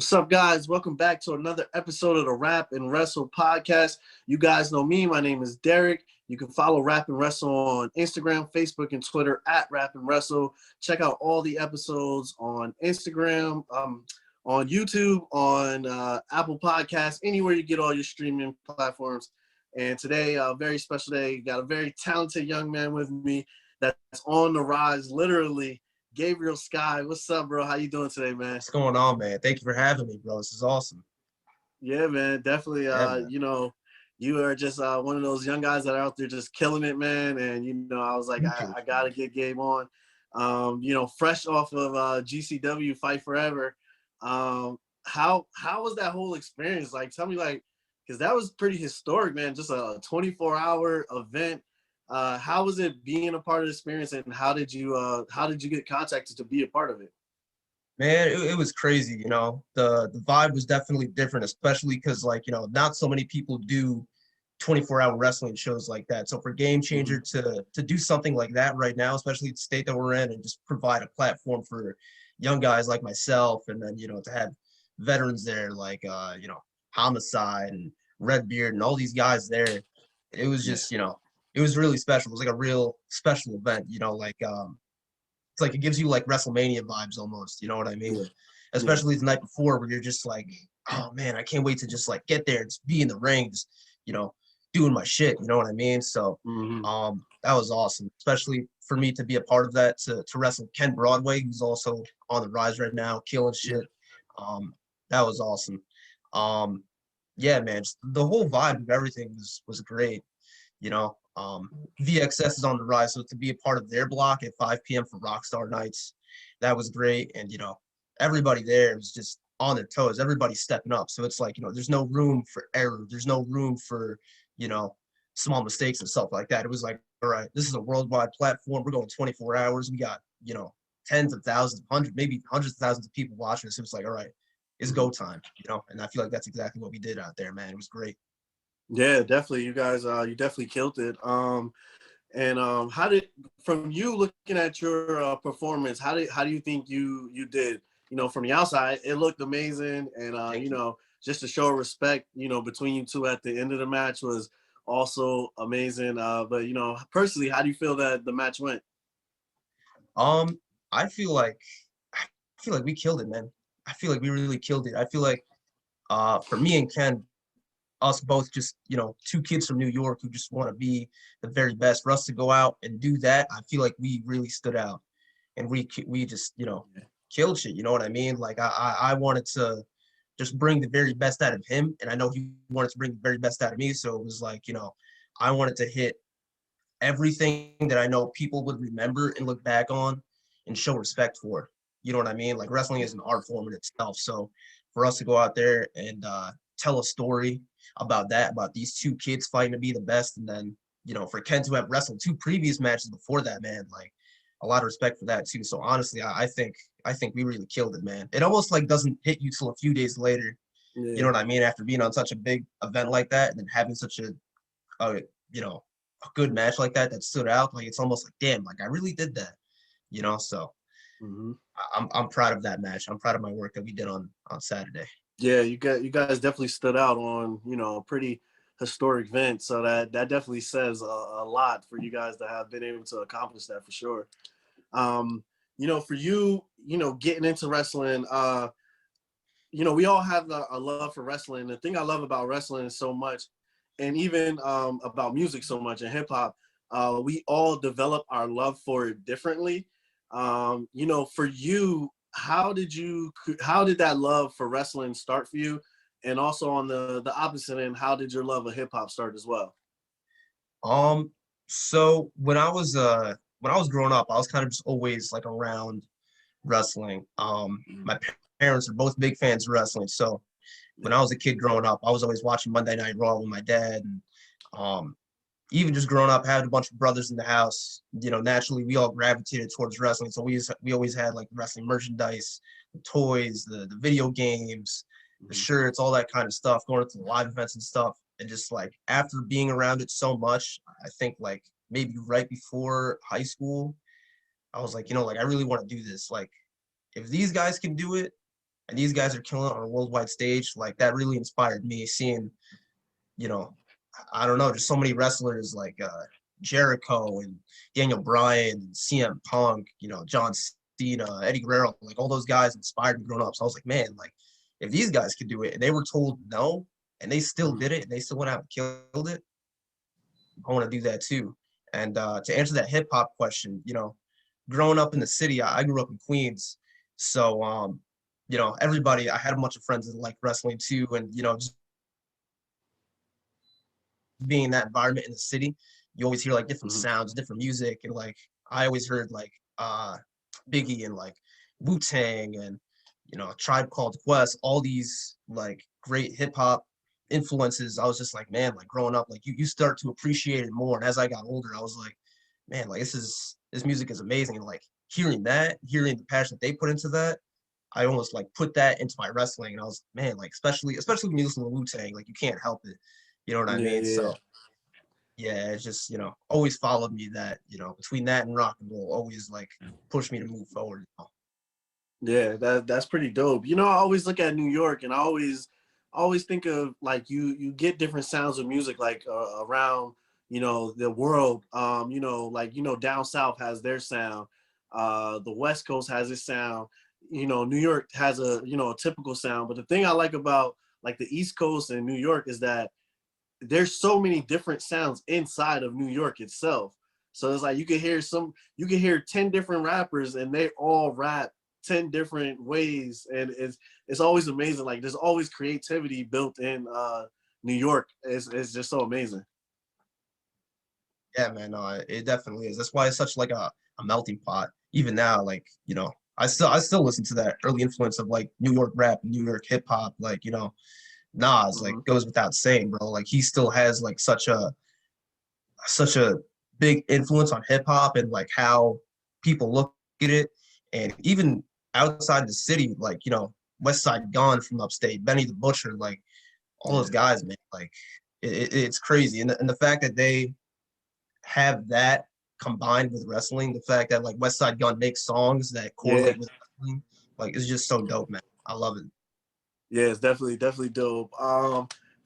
What's up, guys? Welcome back to another episode of the Rap and Wrestle podcast. You guys know me. My name is Derek. You can follow Rap and Wrestle on Instagram, Facebook, and Twitter at Rap and Wrestle. Check out all the episodes on Instagram, on YouTube, on Apple Podcasts, anywhere you get all your streaming platforms. And today, a very special day. Got a very talented young man with me that's on the rise, literally. Gabriel Skye, what's up, bro? How you doing today, man? What's going on, man? Thank you for having me, bro. This is awesome. Yeah, man, definitely. Man. You are just one of those young guys that are out there just killing it, man. And I was like, I gotta get Gabe on. Fresh off of GCW Fight Forever. How was that whole experience? Like, tell me, like, because that was pretty historic, man. Just a 24-hour event. How was it being a part of the experience, and how did you get contacted to be a part of it? Man, it was crazy. The vibe was definitely different, especially because not so many people do 24-hour wrestling shows like that. So for Game Changer to do something like that right now, especially the state that we're in, and just provide a platform for young guys like myself, and then to have veterans there like Homicide and Redbeard and all these guys there, it was just it was really special. It was like a real special event, it's like it gives you like WrestleMania vibes almost, you know what I mean? Especially the night before where you're just like, oh man, I can't wait to just like get there and just be in the ring, just, doing my shit, you know what I mean? So that was awesome, especially for me to be a part of that, to wrestle Ken Broadway, who's also on the rise right now, killing shit. That was awesome. Yeah, man, just the whole vibe of everything was great, VXS is on the rise, so to be a part of their block at 5 p.m. for Rockstar Nights, that was great. And everybody there was just on their toes, everybody's stepping up. So it's like, there's no room for error, there's no room for small mistakes and stuff like that. It was like, all right, this is a worldwide platform, we're going 24 hours, we got tens of thousands, maybe hundreds of thousands of people watching us. It was like, all right, it's go time, and I feel like that's exactly what we did out there, man. It was great. Yeah, definitely. You guys, you definitely killed it. How did, from you looking at your performance, how do you think you did? From the outside, it looked amazing, and just to show respect, between you two at the end of the match was also amazing. But personally, how do you feel that the match went? I feel like we killed it, man. I feel like we really killed it. I feel like for me and Ken, us both just, two kids from New York who just want to be the very best. For us to go out and do that, I feel like we really stood out, and we just, killed shit. You know what I mean? Like I wanted to just bring the very best out of him, and I know he wanted to bring the very best out of me. So it was like, I wanted to hit everything that I know people would remember and look back on and show respect for. You know what I mean? Like wrestling is an art form in itself. So for us to go out there and tell a story about these two kids fighting to be the best, and then for Ken to have wrestled 2 previous matches before that, man, like a lot of respect for that too. So honestly, I think we really killed it, man. It almost like doesn't hit you till a few days later. Yeah. You know what I mean? After being on such a big event like that, and then having such a good match like that stood out, like it's almost like, damn, like I really did that, so I'm proud of that match. I'm proud of my work that we did on Saturday. Yeah, you guys definitely stood out on, a pretty historic event. So that definitely says a lot for you guys to have been able to accomplish that, for sure. For you, getting into wrestling, we all have a love for wrestling. The thing I love about wrestling so much, and even about music so much and hip hop, we all develop our love for it differently. For you, how did that love for wrestling start for you? And also on the opposite end, how did your love of hip hop start as well? So when I was growing up, I was kind of just always like around wrestling. My parents are both big fans of wrestling. So when I was a kid growing up, I was always watching Monday Night Raw with my dad. And even just growing up, had a bunch of brothers in the house, naturally we all gravitated towards wrestling. So we always had like wrestling merchandise, the toys, the video games, the shirts, all that kind of stuff, going to the live events and stuff. And just like after being around it so much, I think like maybe right before high school, I was like, I really want to do this. Like if these guys can do it, and these guys are killing it on a worldwide stage. Like that really inspired me seeing, you know, I don't know, just so many wrestlers like Jericho and Daniel Bryan and CM Punk, you know, John Cena, Eddie Guerrero, like all those guys inspired me growing up. So I was like, man, like if these guys could do it and they were told no and they still did it and they still went out and killed it, I want to do that too. And to answer that hip hop question, you know, growing up in the city, I grew up in Queens. So, you know, everybody, I had a bunch of friends that like wrestling too. And, you know, just being in that environment in the city, you always hear like different Mhm. sounds, different music. And like, I always heard like Biggie and like Wu-Tang and, you know, Tribe Called Quest, all these like great hip hop influences. I was just like, man, like growing up, like you start to appreciate it more. And as I got older, I was like, man, like this music is amazing. And like hearing that, hearing the passion that they put into that, I almost like put that into my wrestling. And I was, man, like especially when you listen to Wu-Tang, like you can't help it. You know what I Yeah, mean? yeah, So yeah, it's just, you know, always followed me that, you know, between that and rock and roll, always like push me to move forward. You know? yeah. That's pretty dope. You know, I always look at New York, and I always think of like you get different sounds of music like around the world. Down south has their sound. The West Coast has its sound. New York has a typical sound. But the thing I like about like the East Coast and New York is that there's so many different sounds inside of New York itself. So it's like you can hear 10 different rappers and they all rap 10 different ways. And it's always amazing. Like there's always creativity built in New York. It's just so amazing. Yeah, man, no, it definitely is. That's why it's such like a melting pot. Even now, like, you know, I still listen to that early influence of like New York rap, New York hip hop, like, you know, Nas, like Mm-hmm. goes without saying, bro. Like he still has like such a big influence on hip hop and like how people look at it. And even outside the city, like, you know, West Side Gun from upstate, Benny the Butcher, like all those Yeah. guys, man, like it's crazy. And the fact that they have that combined with wrestling, the fact that like West Side Gun makes songs that Yeah. correlate with wrestling, like it's just so dope, man. I love it. Yeah, it's definitely dope.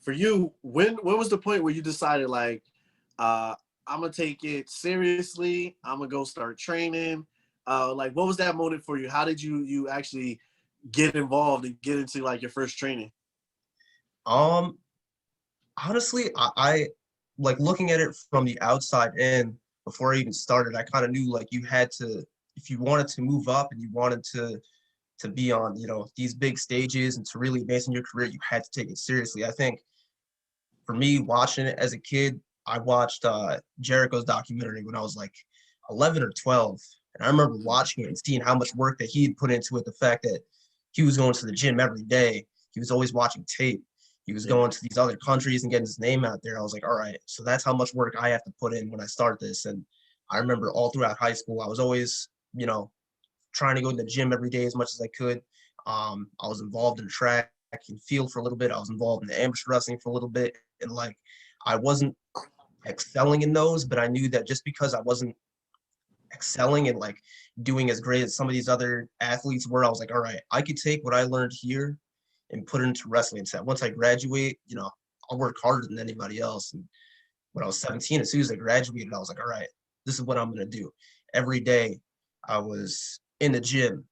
For you, when was the point where you decided like, uh, I'm gonna take it seriously. I'm gonna go start training. Like, what was that moment for you? How did you actually get involved and get into like your first training? Um, Honestly, I like looking at it from the outside in before I even started, I kind of knew like you had to, if you wanted to move up and you wanted to be on, you know, these big stages and to really advance in your career, you had to take it seriously. I think for me, watching it as a kid, I watched Jericho's documentary when I was like 11 or 12. And I remember watching it and seeing how much work that he had put into it. The fact that he was going to the gym every day, he was always watching tape. He was Yeah, going to these other countries and getting his name out there. I was like, all right, so that's how much work I have to put in when I start this. And I remember all throughout high school, I was always, you know, trying to go to the gym every day as much as I could. I was involved in track and field for a little bit. I was involved in the amateur wrestling for a little bit. And like, I wasn't excelling in those, but I knew that just because I wasn't excelling and like doing as great as some of these other athletes were, I was like, all right, I could take what I learned here and put it into wrestling. So once I graduate, you know, I'll work harder than anybody else. And when I was 17, as soon as I graduated, I was like, all right, this is what I'm going to do. Every day I was in the gym,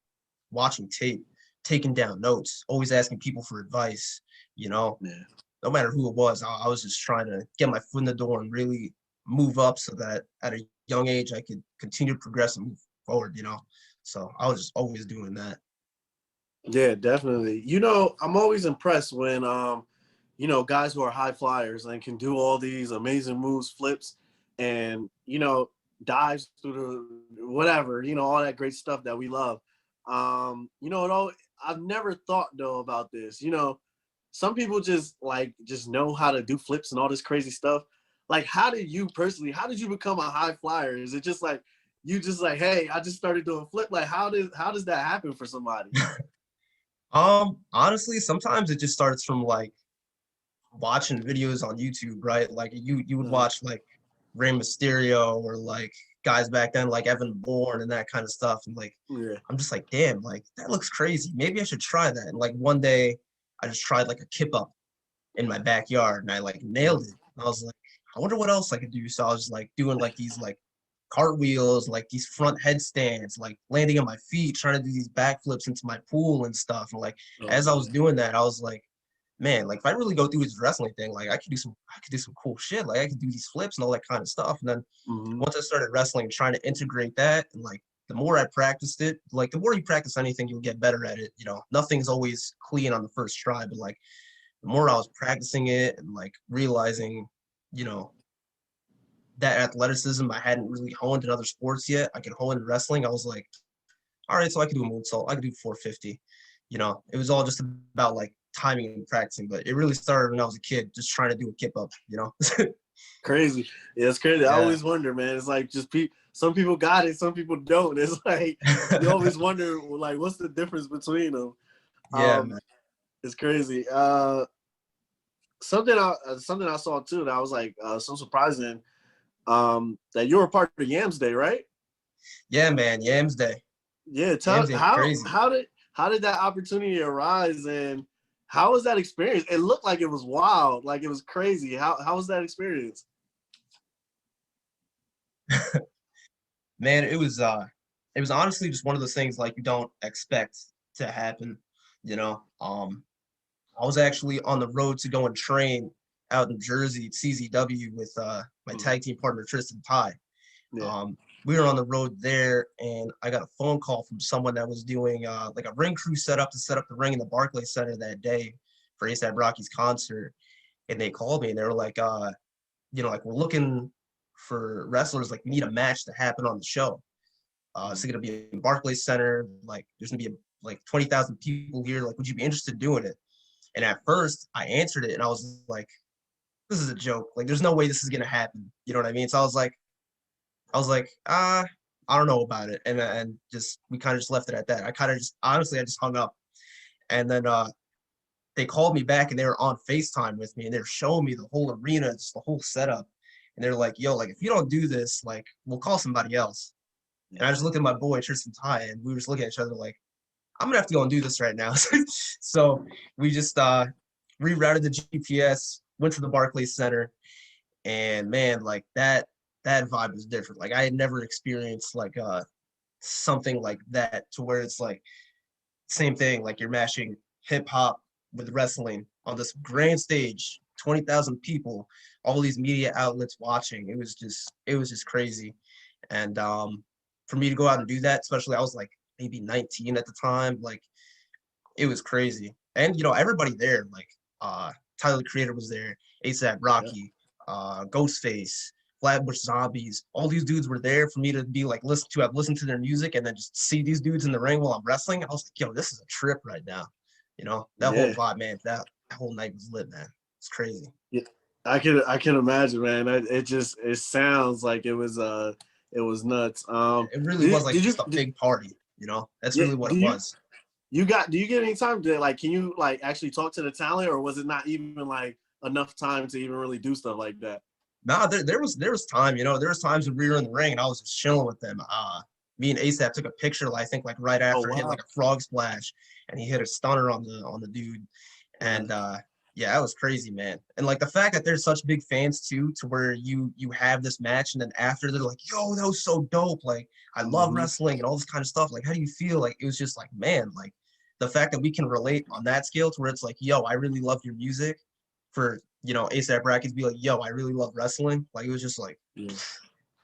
watching tape, taking down notes, always asking people for advice, you know, yeah. no matter who it was, I was just trying to get my foot in the door and really move up so that at a young age I could continue to progress and move forward, you know. So I was just always doing that. Yeah, definitely. I'm always impressed when guys who are high flyers and can do all these amazing moves, flips, and dives through the whatever, all that great stuff that we love. It all I've never thought though about this. Some people just know how to do flips and all this crazy stuff. Like, how did you become a high flyer? Is it just like you just like, hey, I just started doing flip? Like, how does that happen for somebody? Honestly, sometimes it just starts from like watching videos on YouTube, right? Like you would Uh, watch like Rey Mysterio or like guys back then, like Evan Bourne and that kind of stuff. And like, Yeah. I'm just like, damn, like that looks crazy. Maybe I should try that. And like one day I just tried like a kip up in my backyard and I like nailed it. And I was like, I wonder what else I could do. So I was like doing like these like cartwheels, like these front headstands, like landing on my feet, trying to do these backflips into my pool and stuff. And like Oh, as I was man. doing that, I was like, man, like if I really go through this wrestling thing, like I could do some cool shit. Like I could do these flips and all that kind of stuff. And then Mm-hmm. once I started wrestling, trying to integrate that, and like the more I practiced it, like the more you practice anything, you'll get better at it. You know, nothing's always clean on the first try, but like the more I was practicing it and like realizing, you know, that athleticism I hadn't really honed in other sports yet, I could hone in wrestling. I was like, all right, so I could do a moonsault, I could do 450. You know, it was all just about like timing and practicing, but it really started when I was a kid, just trying to do a kip up, you know? Crazy. Yeah, it's crazy. I Yeah. always wonder, man. It's like just some people got it, some people don't. It's like you always wonder, like, what's the difference between them? Yeah, man. It's crazy. Something I saw too that I was like so surprising. That you were part of Yams Day, right? Yeah, man. Yams Day. Yeah. Yams Tell Day was crazy. how did that opportunity arise, and how was that experience? It looked like it was wild, like it was crazy. How was that experience? Man, it was honestly just one of those things like you don't expect to happen, you know. I was actually on the road to go and train out in Jersey at CZW with my Mhm. tag team partner Tristan Ty. Yeah. Um, we were on the road there, and I got a phone call from someone that was doing like a ring crew setup to set up the ring in the Barclays Center that day for ASAP Rocky's concert. And they called me and they were like, you know, like we're looking for wrestlers, like we need a match to happen on the show. It's gonna be in Barclays Center, like there's gonna be like 20,000 people here. Like, would you be interested in doing it? And at first I answered it and I was like, this is a joke. Like, there's no way this is gonna happen. You know what I mean? So I was like, I don't know about it. And just we kind of just left it at that. I kind of just honestly I just hung up. And then they called me back and they were on FaceTime with me and they were showing me the whole arena, just the whole setup. And they're like, yo, like if you don't do this, like we'll call somebody else. And I just looked at my boy Tristan Ty and we were just looking at each other like, I'm gonna have to go and do this right now. So we just rerouted the GPS, went to the Barclays Center, and man, like that vibe was different. Like I had never experienced like something like that to where it's like same thing, like you're mashing hip hop with wrestling on this grand stage, 20,000 people, all these media outlets watching. It was just crazy. And for me to go out and do that, especially I was like maybe 19 at the time, like it was crazy. And you know, everybody there, like Tyler the Creator was there, ASAP Yeah. Rocky, Ghostface, Flatbush Zombies, all these dudes were there for me to be like have listened to their music and then just see these dudes in the ring while I'm wrestling. I was like, yo, this is a trip right now. You know, that whole Yeah. vibe, man, that whole night was lit, man. It's crazy. Yeah. I can imagine, man. It sounds like it was nuts. It really was like Did you just a big party, you know? That's yeah, really what it was. do you get any time to like, can you like actually talk to the talent, or was it not even like enough time to even really do stuff like that? Nah, there was time, you know, there was times when we were in the ring and I was just chilling with them. Me and ASAP took a picture, I think like right Oh after hit wow. like a frog splash and he hit a stunner on the dude. And yeah, that was crazy, man. And like the fact that there's such big fans too, to where you have this match and then after they're like, yo, that was so dope. Like I love Mm-hmm. wrestling and all this kind of stuff. Like, how do you feel? Like it was just like, man, like the fact that we can relate on that scale to where it's like, yo, I really love your music for you know, ASAP Brackets be like, yo, I really love wrestling. Like it was just like, Yeah.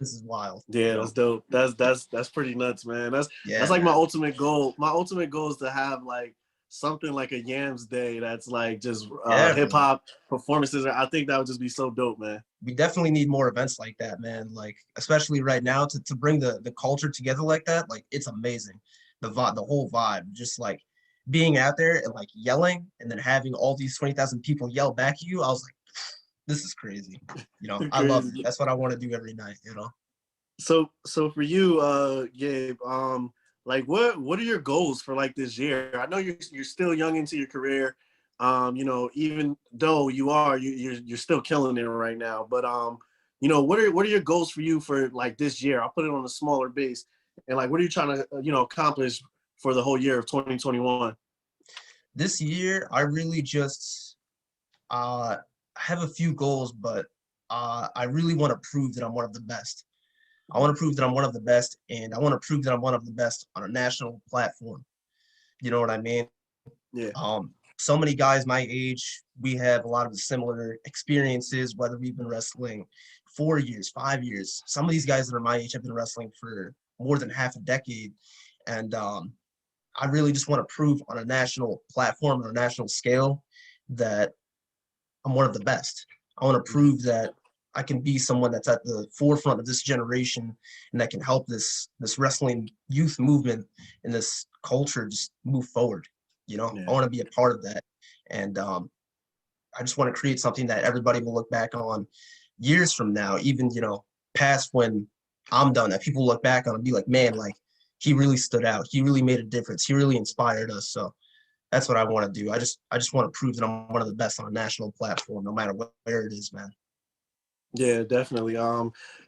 this is wild, you Yeah, know? that's dope. That's pretty nuts, man. That's Yeah, like my man. ultimate goal. My ultimate goal is to have like something like a Yams Day that's like just Yeah, hip man. hop performances. I think that would just be so dope, man. We definitely need more events like that, man. Like, especially right now to bring the culture together like that, like it's amazing. The whole vibe, just like being out there and like yelling and then having all these 20,000 people yell back at you. I was like, this is crazy. You know, I love it. Crazy. That's what I want to do every night, you know? So for you, Gabe, like what are your goals for like this year? I know you're still young into your career. You know, even though you're still killing it right now, but what are your goals for you for like this year? I'll put it on a smaller base. And like, what are you trying to, accomplish for the whole year of 2021? This year, I really just have a few goals, but I really want to prove that I'm one of the best. I want to prove that I'm one of the best, and I want to prove that I'm one of the best on a national platform. You know what I mean? Yeah. So many guys my age, we have a lot of similar experiences, whether we've been wrestling 4 years, 5 years. Some of these guys that are my age have been wrestling for more than half a decade. And I really just want to prove on a national platform, on a national scale, that I'm one of the best. I want to prove that I can be someone that's at the forefront of this generation and that can help this wrestling youth movement and this culture just move forward. Yeah. I want to be a part of that. And I just want to create something that everybody will look back on years from now, even, past when I'm done, that people look back on and be like, man, like he really stood out. He really made a difference. He really inspired us. So that's what I want to do. I just want to prove that I'm one of the best on a national platform, no matter where it is, man. Yeah, definitely.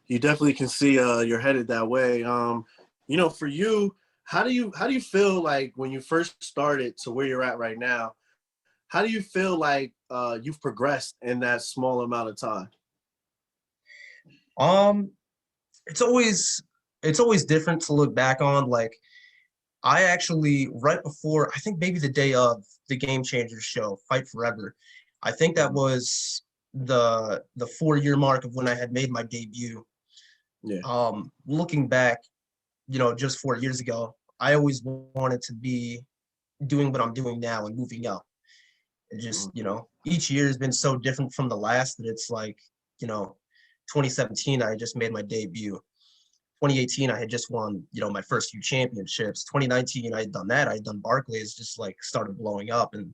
You definitely can see you're headed that way. For you, how do you feel like when you first started to where you're at right now? How do you feel like you've progressed in that small amount of time? Um, it's always different to look back on. Like I actually, right before, I think maybe the day of the Game Changers show, Fight Forever, I think that was the 4 year mark of when I had made my debut. Yeah. Looking back, just 4 years ago, I always wanted to be doing what I'm doing now and moving up. And just, each year has been so different from the last that it's like, 2017, I just made my debut. 2018, I had just won, my first few championships. 2019, I had done that. I had done Barclays, just like started blowing up. And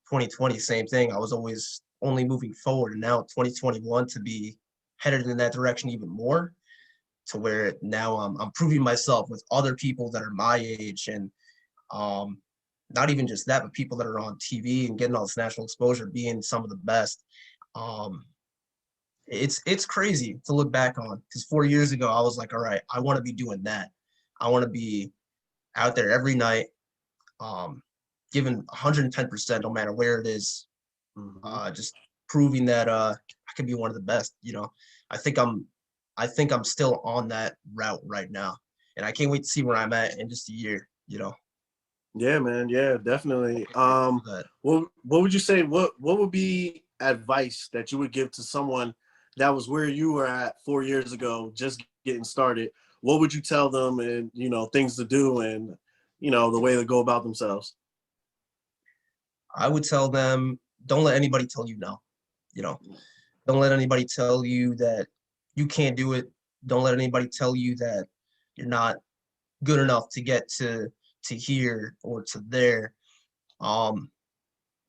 2020, same thing. I was always only moving forward. And now 2021 to be headed in that direction even more, to where now I'm proving myself with other people that are my age, and not even just that, but people that are on TV and getting all this national exposure, being some of the best. Um, it's crazy to look back on, because 4 years ago I was like, all right, I want to be doing that. I want to be out there every night, giving 110% no matter where it is, just proving that I can be one of the best. I think I'm still on that route right now, and I can't wait to see where I'm at in just a year. Yeah, man. Yeah, definitely. But what would you say? What would be advice that you would give to someone that was where you were at 4 years ago, just getting started? What would you tell them, and things to do, and the way to go about themselves? I would tell them, don't let anybody tell you no. Don't let anybody tell you that you can't do it. Don't let anybody tell you that you're not good enough to get to here or to there.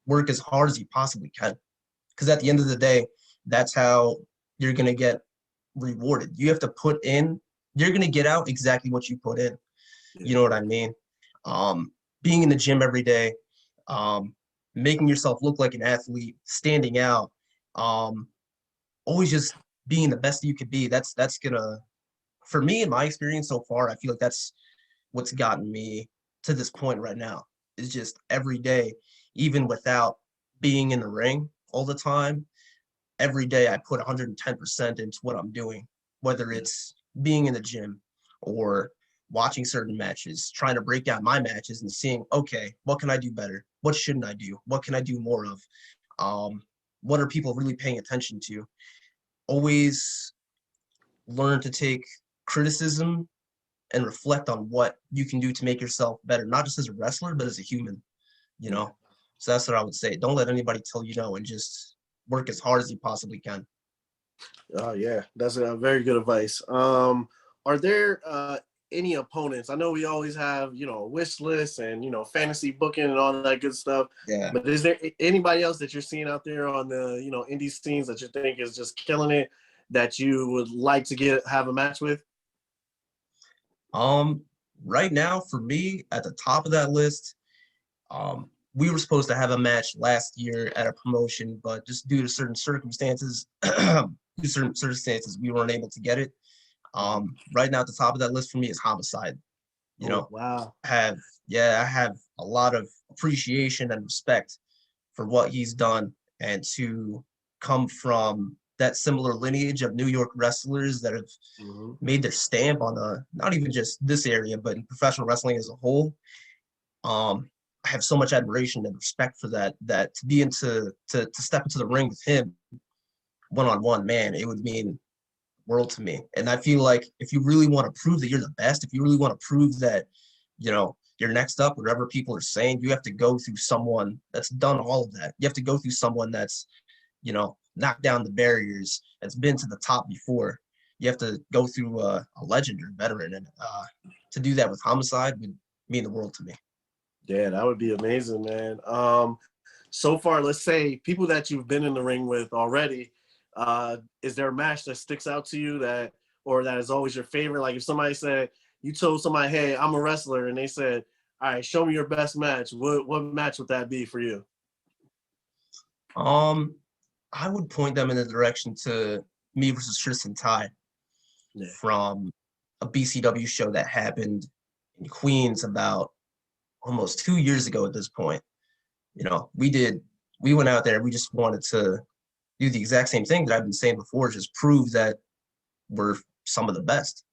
Work as hard as you possibly can, because at the end of the day, that's how you're going to get rewarded. You have to put in, you're going to get out exactly what you put in. You know what I mean? Being in the gym every day, making yourself look like an athlete, standing out, always just being the best that you could be. That's gonna, for me, in my experience so far, I feel like that's what's gotten me to this point right now, is just every day, even without being in the ring all the time, every day I put 110% into what I'm doing, whether it's being in the gym or watching certain matches, trying to break down my matches and seeing, okay, what can I do better? What shouldn't I do? What can I do more of? What are people really paying attention to? Always learn to take criticism and reflect on what you can do to make yourself better, not just as a you but as a human, you know? So that's what I would say. Don't let anybody tell you no, and just work as hard as you possibly can. Oh yeah, that's a very good advice. Are there any opponents? I know we always have, wish lists and, fantasy booking and all that good stuff. Yeah. But is there anybody else that you're seeing out there on the, indie scenes that you think is just killing it, that you would like to have a match with? Right now, for me, at the top of that list, we were supposed to have a match last year at a promotion, but just due to certain circumstances, we weren't able to get it. Right now at the top of that list for me is Homicide. You Oh, know, wow. I have a lot of appreciation and respect for what he's done, and to come from that similar lineage of New York wrestlers that have Hmm. made their stamp on not even just this area, but in professional wrestling as a whole. I have so much admiration and respect for that to be to step into the ring with him one-on-one, man, it would mean world to me. And I feel like if you really want to prove that you're the best, if you really want to prove that, you're next up, whatever people are saying, you have to go through someone that's done all of that. You have to go through someone that's, knocked down the barriers, that's been to the top before. You have to go through a legend or veteran. And to do that with Homicide would mean the world to me. Yeah, that would be amazing, man. So far, let's say people that you've been in the ring with already, is there a match that sticks out to you or that is always your favorite? Like if somebody said, you told somebody, hey, I'm a wrestler, and they said, all right, show me your best match. What match would that be for you? I would point them in the direction to me versus Tristan Ty Yeah. from a BCW show that happened in Queens about almost 2 years ago at this point. We went out there, we just wanted to do the exact same thing that I've been saying before, just prove that we're some of the best.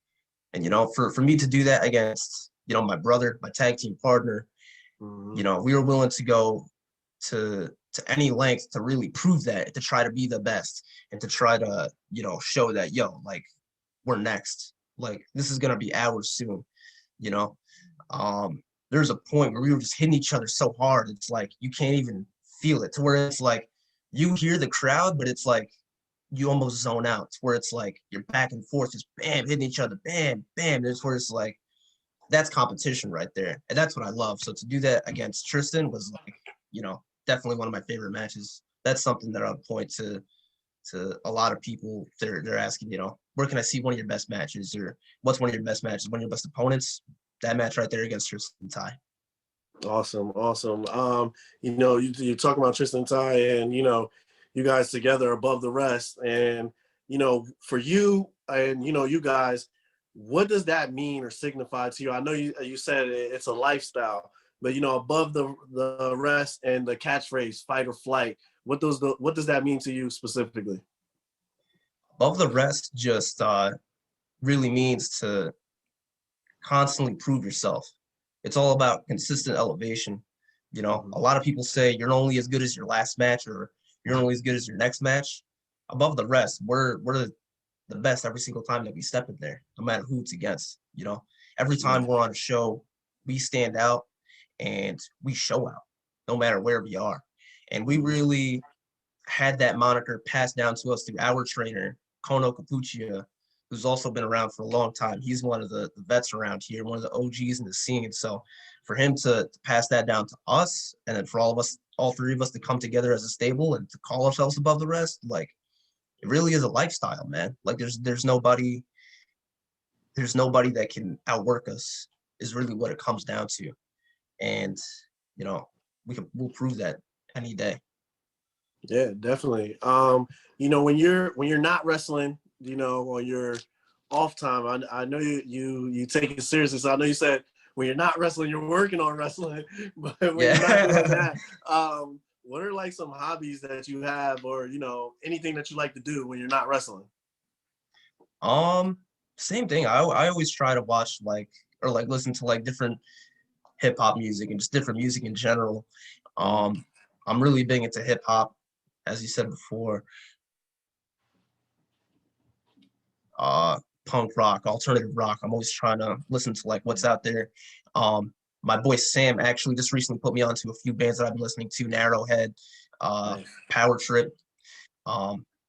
And, for me to do that against, my brother, my tag team partner, we were willing to go to any length to really prove that, to try to be the best and to try to, show that, like, we're next. Like, this is going to be ours soon, you know? There's a point where we were just hitting each other so hard. It's like, you can't even feel it, to where it's like, you hear the crowd, but it's like, you almost zone out, to where it's like, you're back and forth, just bam, hitting each other, bam, bam. There's where it's like, that's competition right there. And that's what I love. So to do that against Tristan was like, definitely one of my favorite matches. That's something that I'll point to a lot of people. They're asking, where can I see one of your best matches, or what's one of your best matches, one of your best opponents? That match right there against Tristan Ty. Awesome. You talk about Tristan Ty, and you guys together above the rest, and for you and you guys, what does that mean or signify to you? I know you said it's a lifestyle, but above the rest and the catchphrase "fight or flight," what does that mean to you specifically? Above the rest just really means to constantly prove yourself. It's all about consistent elevation. A lot of people say you're only as good as your last match, or you're only as good as your next match. Above the rest, we're the best every single time that we step in there, no matter who it's against. Every time we're on a show, we stand out and we show out, no matter where we are. And we really had that moniker passed down to us through our trainer, Kono Kapuchia, who's also been around for a long time. He's one of the vets around here, one of the OGs in the scene. So for him to pass that down to us, and then for all three of us to come together as a stable and to call ourselves above the rest, like, it really is a lifestyle, man. Like there's nobody that can outwork us, is really what it comes down to. And, we'll prove that any day. Yeah, definitely. When you're not wrestling, on your off time, I know you take it seriously. So I know you said when you're not wrestling, you're working on wrestling, but when you're not doing that, what are like some hobbies that you have, or anything that you like to do when you're not wrestling? Same thing. I always try to watch or listen to different hip hop music and just different music in general. I'm really big into hip hop, as you said before. Punk rock, alternative rock. I'm always trying to listen to what's out there. My boy Sam actually just recently put me onto a few bands that I've been listening to: Narrowhead, Nice. Power Trip.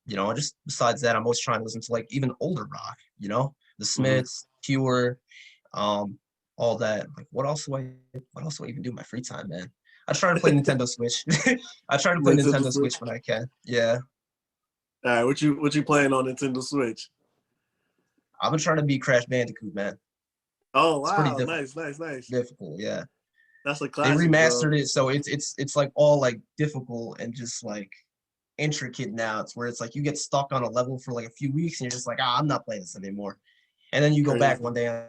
Just besides that, I'm always trying to listen to even older rock. The Smiths, Pure, all that. What else do I even do in my free time, man? I try to play Nintendo Switch. I try to play Nintendo Switch when I can. Yeah. All right, what you playing on Nintendo Switch? I've been trying to beat Crash Bandicoot, man. Oh It's pretty wow, nice. difficult, yeah. That's a They classic, bro. remastered it, so it's like all like difficult and just like intricate now. It's where it's like you get stuck on a level for like a few weeks and you're just like, I'm not playing this anymore. And then you go back Crazy. one day on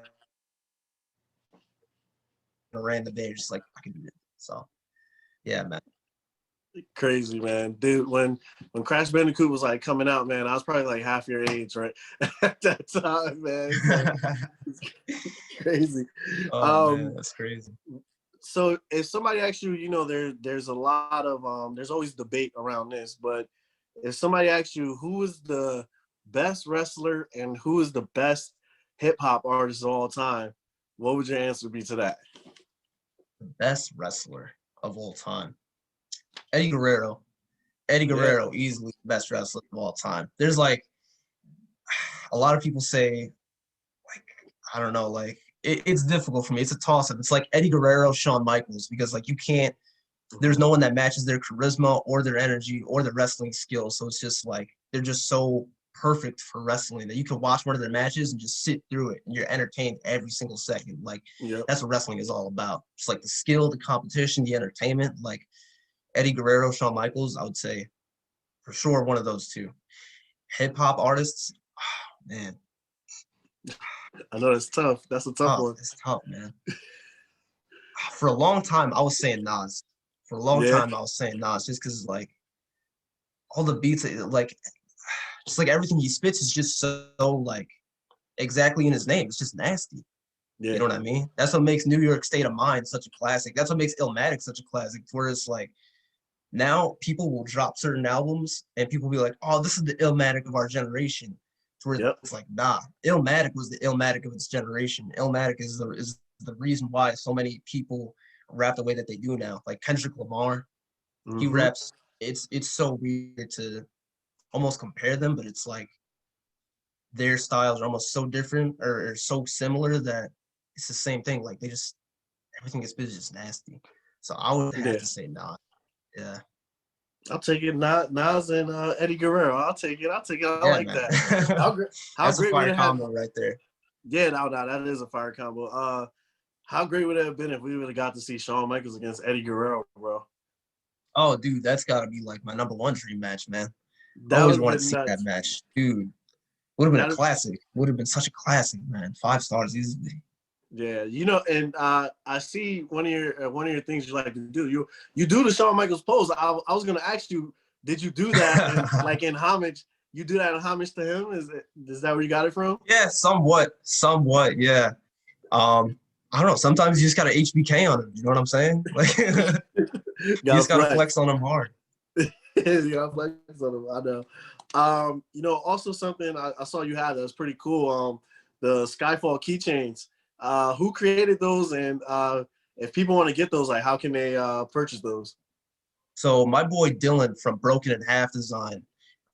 a random day, you're just like, I can do it. So yeah, man. Crazy, man. Dude, when Crash Bandicoot was like coming out, man, I was probably like half your age, right? At that time, man. It's like it's crazy. Oh man, Um, that's crazy. so if somebody asks you, there's a lot of there's always debate around this, but if somebody asks you who is the best wrestler and who is the best hip hop artist of all time, what would your answer be to that? The best wrestler of all time. Eddie Guerrero. Eddie Yeah, Guerrero, easily the best wrestler of all time. There's like a lot of people say, like, I don't know, like it's difficult for me. It's a toss up. It's like Eddie Guerrero, Shawn Michaels, because like you can't, there's no one that matches their charisma or their energy or their wrestling skills. So it's just like they're just so perfect for wrestling that you can watch one of their matches and just sit through it and you're entertained every single second. Like yep. that's what wrestling is all about. It's like the skill, the competition, the entertainment. Like Eddie Guerrero, Shawn Michaels, I would say for sure one of those two. Hip hop artists, oh, man, I know that's tough. That's a tough tough. one. It's tough, man. For a long time, I was saying Nas. For a long Yeah, time, I was saying Nas just because like all the beats, like just like everything he spits is just so like exactly in his name. It's just nasty. You yeah, know what I mean? That's what makes New York State of Mind such a classic. That's what makes Illmatic such a classic. Whereas like now people will drop certain albums and people will be like, oh, this is the Illmatic of our generation. To where yep. it's like, nah, Illmatic was the Illmatic of its generation. Illmatic is the reason why so many people rap the way that they do now. Like Kendrick Lamar, he Mm-hmm. raps. It's so weird to almost compare them, but it's like their styles are almost so different or so similar that it's the same thing. Like they just everything is just nasty. So I would have Yeah, to say nah. Yeah. I'll take it. Nas and Eddie Guerrero. I'll take it. I'll take it. I Yeah, like man. that. How great? How That's a great would fire it have? combo right there. Yeah, no, that is a fire combo. How great would it have been if we would have got to see Shawn Michaels against Eddie Guerrero, bro? Oh, dude, that's got to be like my number one dream match, man. That would Always have wanted to been see that nuts. match, dude. Would have been a That classic. Would have been such a classic, man. 5 stars easily. Yeah, and I see one of your things you like to do. You do the Shawn Michaels pose. I was gonna ask you, did you do that in like in homage? You do that in homage to him? Is that where you got it from? Yeah, somewhat, yeah. I don't know. Sometimes you just gotta HBK on him. You know what I'm saying? Like, you Gotta just gotta flex. flex on him hard. You gotta flex on him. I know. Also something I saw you had that was pretty cool. The Skyfall keychains. Who created those, and if people want to get those, like, how can they purchase those? So my boy Dylan from Broken in Half Design,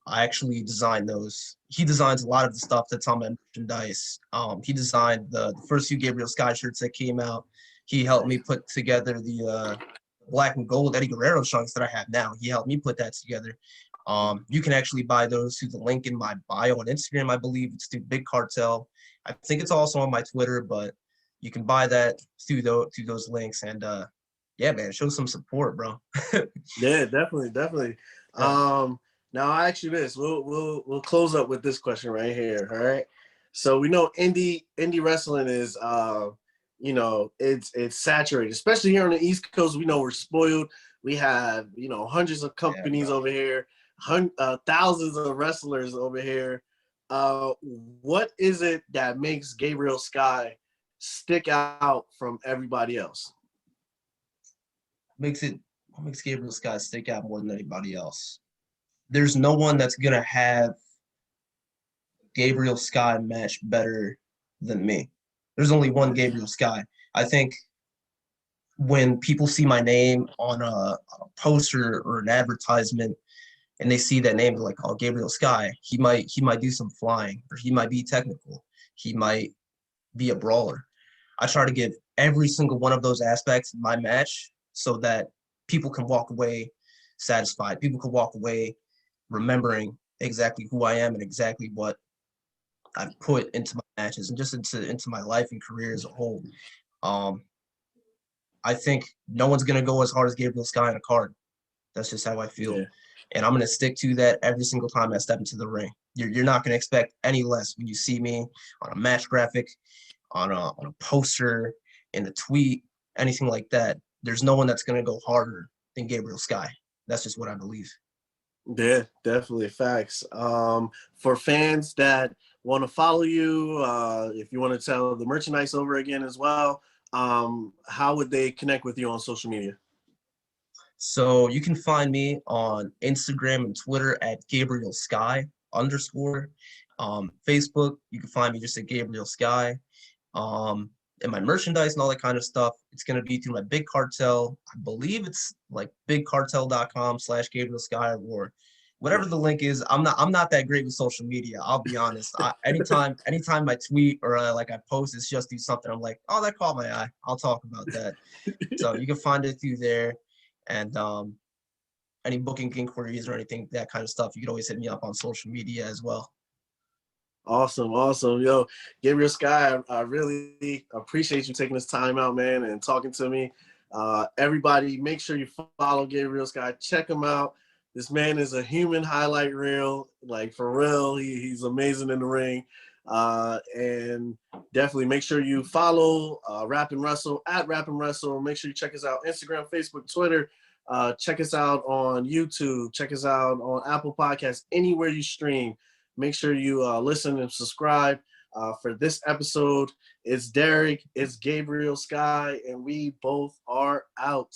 I actually designed those. He designs a lot of the stuff that's on my merchandise. He designed the first few Gabriel Skye shirts that came out. He helped me put together the black and gold Eddie Guerrero trunks that I have now. He helped me put that together. You can actually buy those through the link in my bio on Instagram. I believe it's through Big Cartel. I think it's also on my Twitter, but you can buy that through those links. And yeah, man, show some support, bro. Yeah, definitely, definitely. Yeah. Now I ask you this. We'll close up with this question right here. All right. So we know indie wrestling is it's saturated, especially here on the East Coast. We know we're spoiled. We have hundreds of Yeah, companies bro. over here, thousands of wrestlers over here. What is it that makes Gabriel Skye stick out from everybody else? Makes it what makes Gabriel Skye stick out more than anybody else? There's no one that's gonna have Gabriel Skye match better than me. There's only one Gabriel Skye. I think when people see my name on a poster or an advertisement and they see that name, they're like, "Oh, Gabriel Skye. He might do some flying, or he might be technical. He might be a brawler." I try to give every single one of those aspects in my match so that people can walk away satisfied. People can walk away remembering exactly who I am and exactly what I've put into my matches and just into my life and career as a whole. Um, I think no one's gonna go as hard as Gabriel Skye in a card. That's just how I feel. Yeah. And I'm going to stick to that every single time I step into the ring. You're not going to expect any less when you see me on a match graphic, on a poster, in a tweet, anything like that. There's no one that's going to go harder than Gabriel Skye. That's just what I believe. Yeah, definitely facts. For fans that want to follow you, if you want to tell the merchandise over again as well, how would they connect with you on social media? So you can find me on Instagram and Twitter at Gabriel Skye _. Facebook, you can find me just at Gabriel Skye. And my merchandise and all that kind of stuff, it's going to be through my Big Cartel. I believe it's like bigcartel.com/Gabriel Skye or whatever the link is. I'm not that great with social media. I'll be honest. Anytime I tweet or like I post, it's just do something. I'm like, oh, that caught my eye. I'll talk about that. So you can find it through there. And any booking inquiries or anything, that kind of stuff, you can always hit me up on social media as well. Awesome. Yo, Gabriel Skye, I really appreciate you taking this time out, man, and talking to me. Everybody, make sure you follow Gabriel Skye. Check him out. This man is a human highlight reel. Like, for real, he's amazing in the ring. And definitely make sure you follow RapnWrestle at RapnWrestle. Make sure you check us out Instagram, Facebook, Twitter. Check us out on YouTube. Check us out on Apple Podcasts, anywhere you stream. Make sure you listen and subscribe. For this episode, it's Derek, it's Gabriel Skye, and we both are out.